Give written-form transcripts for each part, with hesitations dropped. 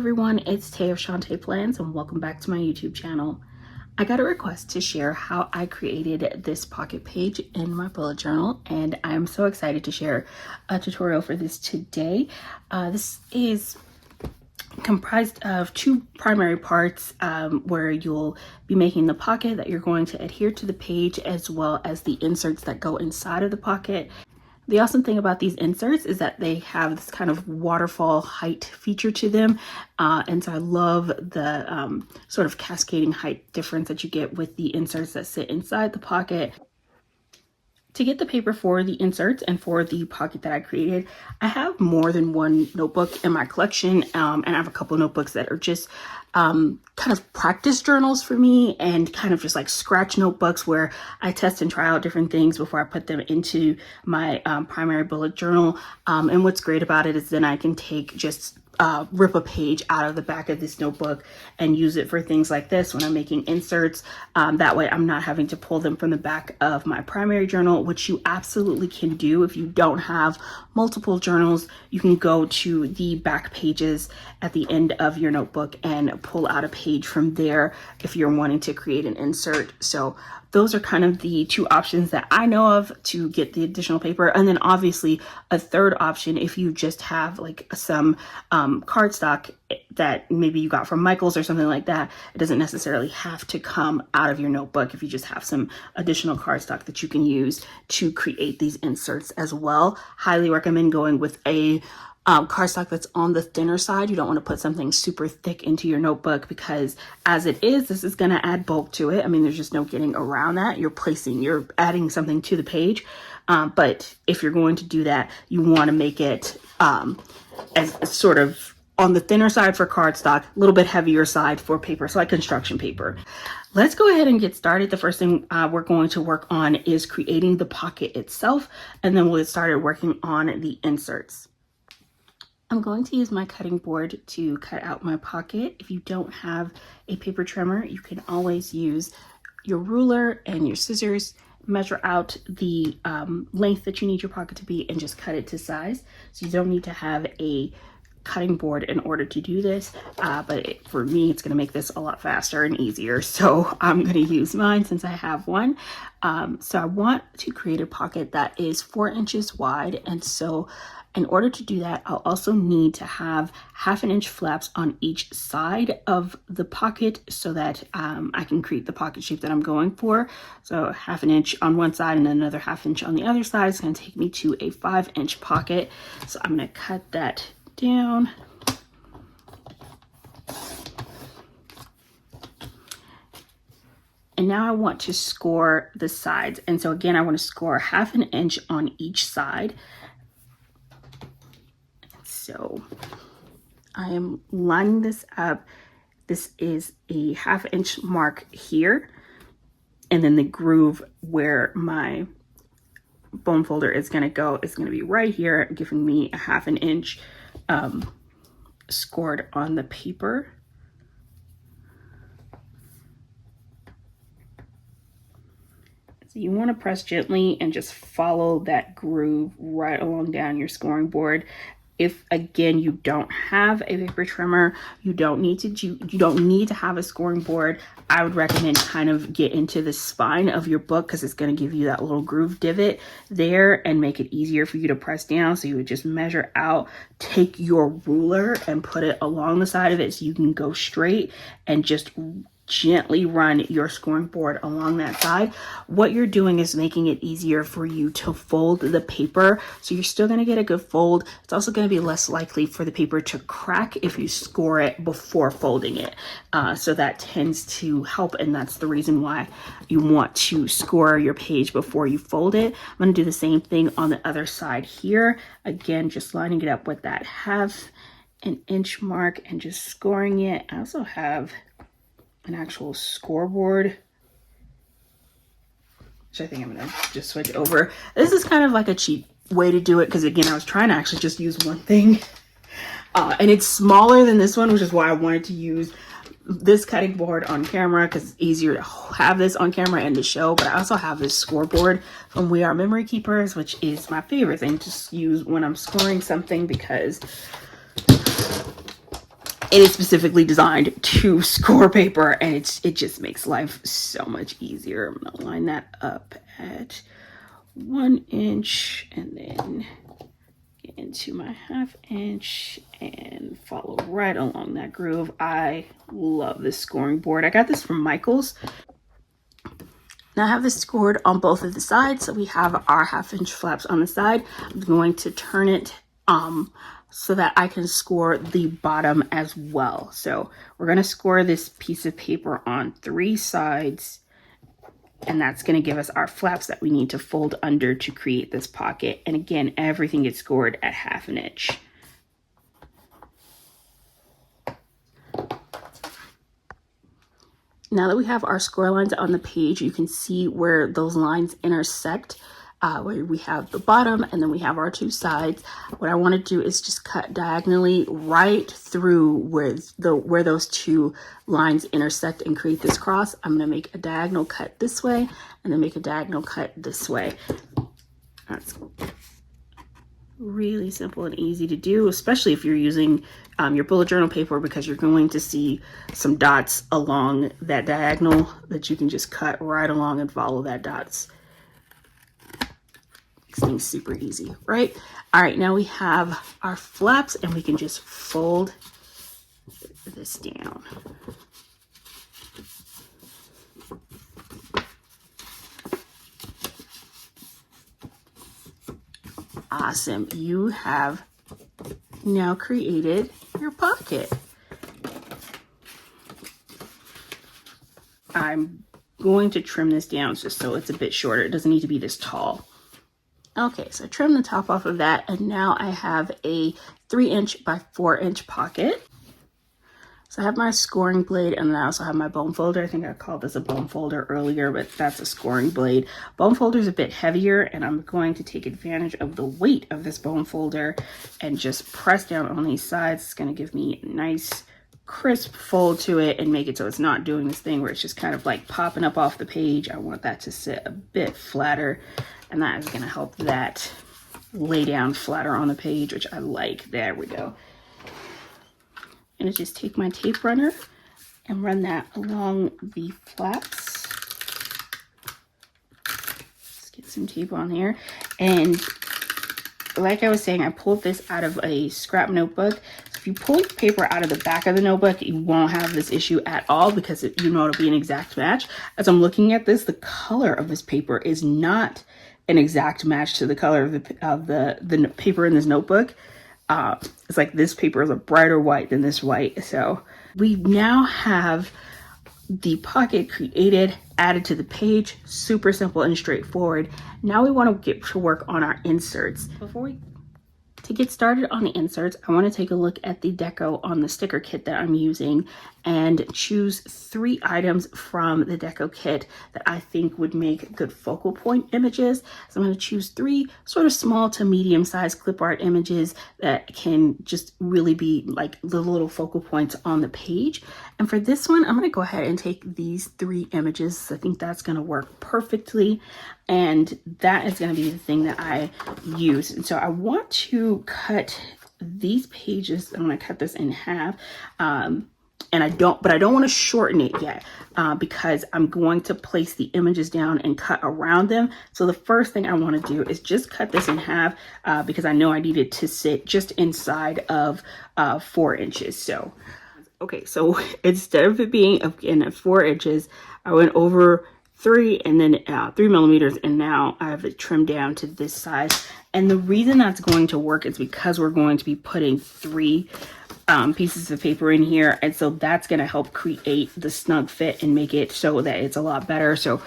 everyone, it's Tay of Shantae Plans and welcome back to my YouTube channel. I got a request to share how I created this pocket page in my bullet journal, and I'm so excited to share a tutorial for this today. This is comprised of two primary parts where you'll be making the pocket that you're going to adhere to the page, as well as the inserts that go inside of the pocket. The awesome thing about these inserts is that they have this kind of waterfall height feature to them. And so I love the sort of cascading height difference that you get with the inserts that sit inside the pocket. To get the paper for the inserts and for the pocket that I created, I have more than one notebook in my collection, and I have a couple notebooks that are just kind of practice journals for me, and kind of just like scratch notebooks where I test and try out different things before I put them into my primary bullet journal. And what's great about it is then I can take just rip a page out of the back of this notebook and use it for things like this when I'm making inserts. That way I'm not having to pull them from the back of my primary journal, which you absolutely can do. If you don't have multiple journals, you can go to the back pages at the end of your notebook and pull out a page from there if you're wanting to create an insert. So those are kind of the two options that I know of to get the additional paper. And then obviously a third option, if you just have like some cardstock that maybe you got from Michael's or something like that, it doesn't necessarily have to come out of your notebook. If you just have some additional cardstock that you can use to create these inserts as well, highly recommend going with a cardstock that's on the thinner side. You don't want to put something super thick into your notebook, because as it is, this is going to add bulk to it. I mean, there's just no getting around that. You're adding something to the page. But if you're going to do that, you want to make it as sort of on the thinner side for cardstock, a little bit heavier side for paper, so like construction paper. Let's go ahead and get started. The first thing we're going to work on is creating the pocket itself, and then we'll get started working on the inserts. I'm going to use my cutting board to cut out my pocket. If you don't have a paper trimmer, you can always use your ruler and your scissors, measure out the length that you need your pocket to be, and just cut it to size. So you don't need to have a cutting board in order to do this, but for me, it's going to make this a lot faster and easier. So I'm going to use mine since I have one. So I want to create a pocket that is 4 inches wide, and so in order to do that, I'll also need to have 1/2 inch flaps on each side of the pocket so that I can create the pocket shape that I'm going for. So 1/2 inch on one side and then another 1/2 inch on the other side is going to take me to a 5 inch pocket. So I'm going to cut that down. And now I want to score the sides. And so again, I want to score 1/2 inch on each side. So I am lining this up. This is a 1/2 inch mark here. And then the groove where my bone folder is going to go is going to be right here, giving me a 1/2 inch scored on the paper. So you want to press gently and just follow that groove right along down your scoring board. If again you don't have a paper trimmer, you don't need to have a scoring board, I would recommend kind of get into the spine of your book, because it's going to give you that little groove divot there and make it easier for you to press down. So you would just measure out, take your ruler and put it along the side of it so you can go straight and just gently run your scoring board along that side. What you're doing is making it easier for you to fold the paper. So you're still going to get a good fold. It's also going to be less likely for the paper to crack if you score it before folding it. So that tends to help, and that's the reason why you want to score your page before you fold it. I'm going to do the same thing on the other side here. Again, just lining it up with that 1/2 inch mark and just scoring it. I also have an actual scoreboard, which I think I'm gonna just switch over. This is kind of like a cheap way to do it, because again, I was trying to actually just use one thing, and it's smaller than this one, which is why I wanted to use this cutting board on camera, because it's easier to have this on camera and to show. But I also have this scoreboard from We Are Memory Keepers, which is my favorite thing to use when I'm scoring something, because it is specifically designed to score paper, and it just makes life so much easier. I'm gonna line that up at 1 inch and then get into my 1/2 inch and follow right along that groove. I love this scoring board. I got this from Michael's. Now I have this scored on both of the sides. So we have our 1/2 inch flaps on the side. I'm going to turn it so that I can score the bottom as well. So we're going to score this piece of paper on 3 sides, and that's going to give us our flaps that we need to fold under to create this pocket. And again, everything gets scored at 1/2 inch. Now that we have our score lines on the page, you can see where those lines intersect, where we have the bottom and then we have our 2 sides. What I want to do is just cut diagonally right through where those 2 lines intersect and create this cross. I'm going to make a diagonal cut this way and then make a diagonal cut this way. That's really simple and easy to do, especially if you're using your bullet journal paper, because you're going to see some dots along that diagonal that you can just cut right along and follow that dots. Makes things super easy, right? All right, now we have our flaps and we can just fold this down. Awesome. You have now created your pocket. I'm going to trim this down just so it's a bit shorter. It doesn't need to be this tall. Okay, so trim the top off of that, and now I have a 3 inch by 4 inch pocket. So I have my scoring blade, and then I also have my bone folder. I think I called this a bone folder earlier, but that's a scoring blade. Bone folder is a bit heavier, and I'm going to take advantage of the weight of this bone folder and just press down on these sides. It's going to give me a nice crisp fold to it and make it so it's not doing this thing where it's just kind of like popping up off the page. I want that to sit a bit flatter, and that is going to help that lay down flatter on the page, which I like. There we go. I'm going to just take my tape runner and run that along the flaps. Let's get some tape on here. And like I was saying, I pulled this out of a scrap notebook. So if you pull paper out of the back of the notebook, you won't have this issue at all, because you know it'll be an exact match. As I'm looking at this, the color of this paper is not an exact match to the color of the paper in this notebook. It's like this paper is a brighter white than this white. So we now have the pocket created, added to the page. Super simple and straightforward. Now we want to get to work on our inserts. To get started on the inserts, I want to take a look at the deco on the sticker kit that I'm using and choose 3 items from the deco kit that I think would make good focal point images. So I'm going to choose 3 sort of small to medium sized clip art images that can just really be like the little focal points on the page. And for this one, I'm going to go ahead and take these 3 images. I think that's going to work perfectly. And that is going to be the thing that I use. And so I want to cut these pages. I'm going to cut this in half. But I don't want to shorten it yet because I'm going to place the images down and cut around them. So the first thing I want to do is just cut this in half because I know I need it to sit just inside of 4 inches. So, okay, so instead of it being again at 4 inches, I went over 3 and then 3 millimeters, and now I have it trimmed down to this size. And the reason that's going to work is because we're going to be putting 3 pieces of paper in here, and so that's going to help create the snug fit and make it so that it's a lot better. So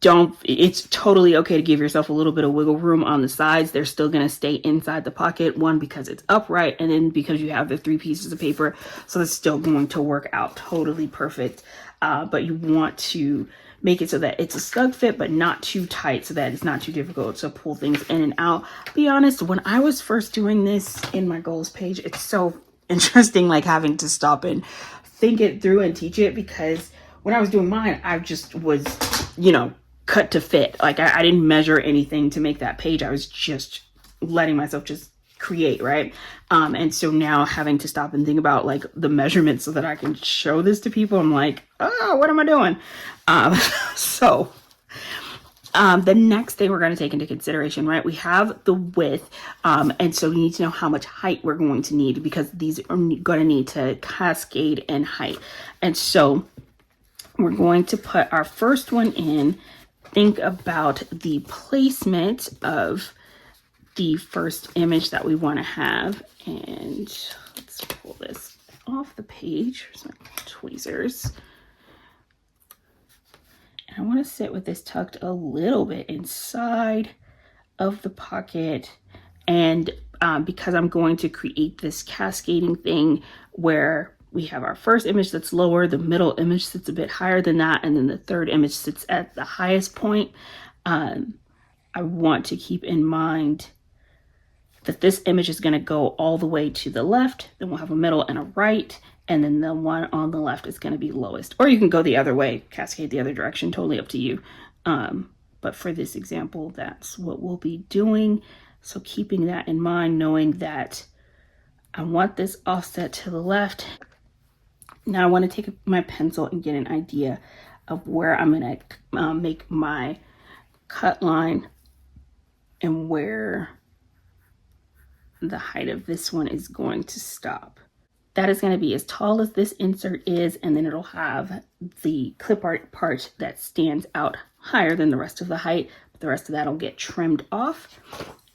it's totally okay to give yourself a little bit of wiggle room on the sides. They're still going to stay inside the pocket, one because it's upright, and then because you have the 3 pieces of paper, so it's still going to work out totally perfect. But you want to make it so that it's a snug fit, but not too tight, so that it's not too difficult to pull things in and out. Be honest, when I was first doing this in my goals page, it's so interesting, like having to stop and think it through and teach it, because when I was doing mine, I just was, cut to fit. Like I didn't measure anything to make that page. I was just letting myself just create, right? And so now having to stop and think about like the measurements so that I can show this to people, I'm like, oh, what am I doing? So the next thing we're going to take into consideration, right? We have the width, and so we need to know how much height we're going to need, because these are going to need to cascade in height. And so we're going to put our first one in. Think about the placement of the first image that we want to have. And let's pull this off the page. Here's my tweezers. I want to sit with this tucked a little bit inside of the pocket. And because I'm going to create this cascading thing where we have our first image that's lower, the middle image sits a bit higher than that, and then the third image sits at the highest point, I want to keep in mind that this image is going to go all the way to the left, then we'll have a middle and a right, and then the one on the left is going to be lowest. Or you can go the other way, cascade the other direction, totally up to you. But for this example, that's what we'll be doing. So keeping that in mind, knowing that I want this offset to the left. Now I want to take my pencil and get an idea of where I'm going to make my cut line and where the height of this one is going to stop. That is going to be as tall as this insert is, and then it'll have the clip art part that stands out higher than the rest of the height. But the rest of that will get trimmed off.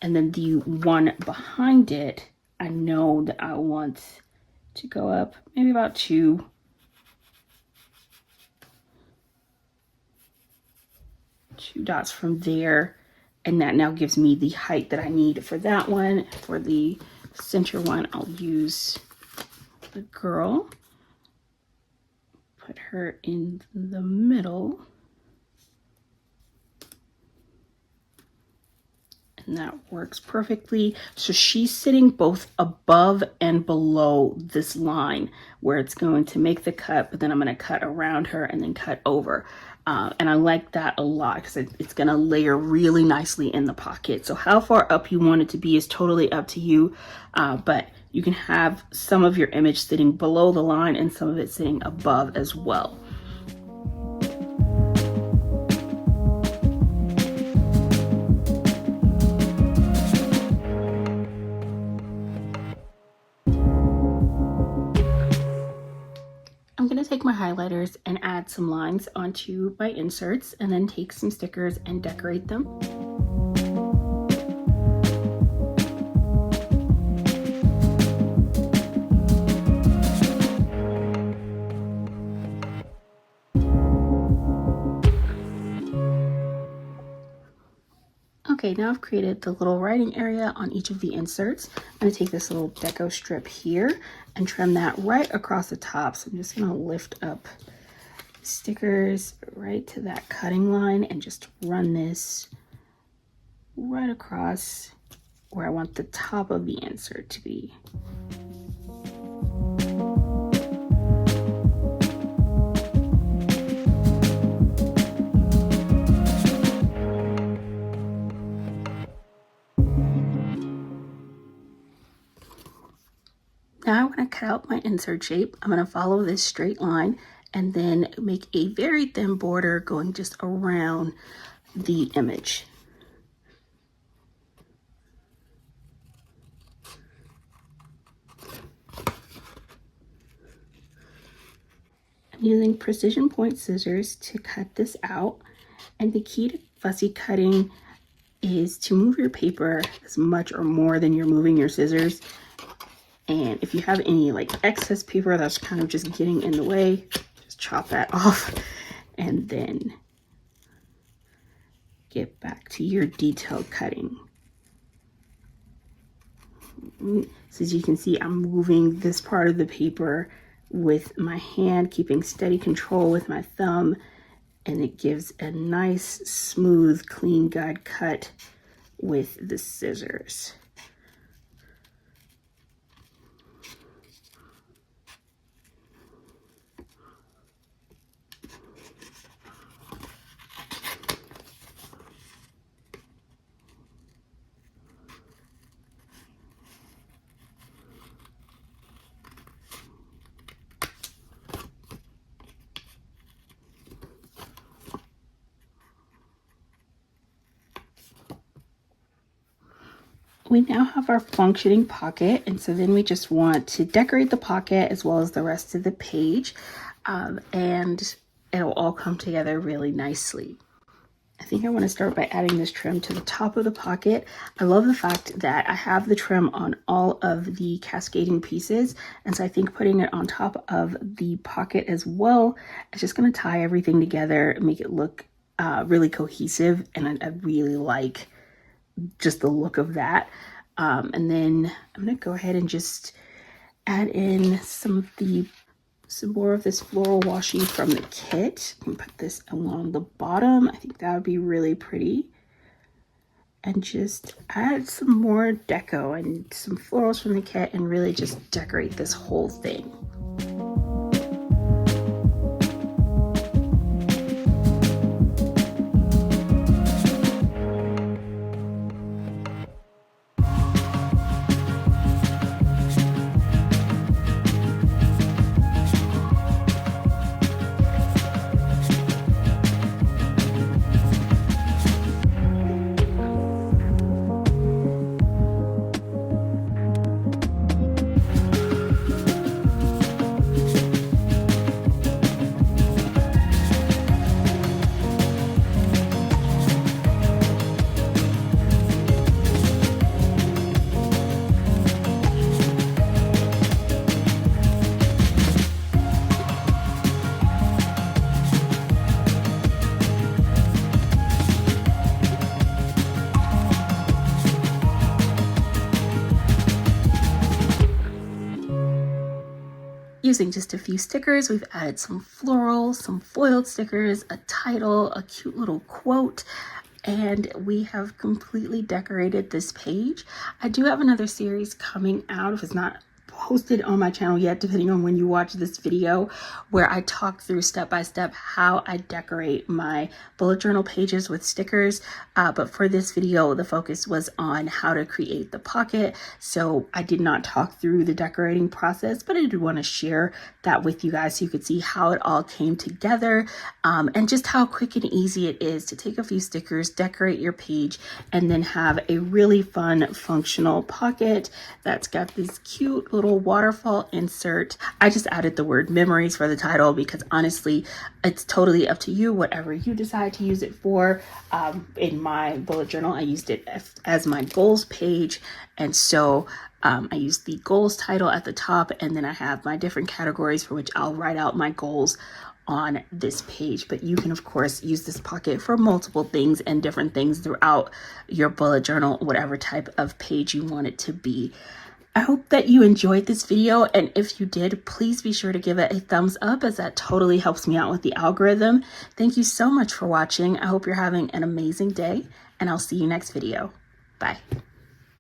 And then the one behind it, I know that I want to go up maybe about two dots from there. And that now gives me the height that I need for that one. For the center one, I'll use the girl, put her in the middle, and that works perfectly. So she's sitting both above and below this line where it's going to make the cut, but then I'm going to cut around her and then cut over. And I like that a lot because it's going to layer really nicely in the pocket. So how far up you want it to be is totally up to you, but you can have some of your image sitting below the line and some of it sitting above as well. I'm going to take my highlighters and add some lines onto my inserts, and then take some stickers and decorate them. Okay, now I've created the little writing area on each of the inserts. I'm going to take this little deco strip here and trim that right across the top. So I'm just going to lift up stickers right to that cutting line and just run this right across where I want the top of the insert to be. Now I want to cut out my insert shape. I'm going to follow this straight line and then make a very thin border going just around the image. I'm using precision point scissors to cut this out. And the key to fussy cutting is to move your paper as much or more than you're moving your scissors. And if you have any like excess paper that's kind of just getting in the way, just chop that off and then get back to your detailed cutting. So as you can see, I'm moving this part of the paper with my hand, keeping steady control with my thumb, and it gives a nice, smooth, clean guide cut with the scissors. we now have our functioning pocket, and so then we just want to decorate the pocket as well as the rest of the page, and it'll all come together really nicely. I think I want to start by adding this trim to the top of the pocket. I love the fact that I have the trim on all of the cascading pieces, and so I think putting it on top of the pocket as well is just going to tie everything together and make it look really cohesive, and I really like just the look of that. And then I'm gonna go ahead and just add in some more of this floral washi from the kit and put this along the bottom. I think that would be really pretty. And just add some more deco and some florals from the kit and really just decorate this whole thing. Using just a few stickers, we've added some florals, some foiled stickers, a title, a cute little quote, and we have completely decorated this page. I do have another series coming out, if it's not posted on my channel yet, depending on when you watch this video, where I talk through step by step how I decorate my bullet journal pages with stickers. But for this video, the focus was on how to create the pocket. So I did not talk through the decorating process, but I did want to share that with you guys so you could see how it all came together, and just how quick and easy it is to take a few stickers, decorate your page, and then have a really fun functional pocket that's got this cute little waterfall insert. I just added the word memories for the title because honestly, it's totally up to you, whatever you decide to use it for. In my bullet journal, I used it as my goals page, and so I used the goals title at the top, and then I have my different categories for which I'll write out my goals on this page. But you can of course use this pocket for multiple things and different things throughout your bullet journal, whatever type of page you want it to be. I hope that you enjoyed this video, and if you did, please be sure to give it a thumbs up, as that totally helps me out with the algorithm. Thank you so much for watching. I hope you're having an amazing day, and I'll see you next video. Bye.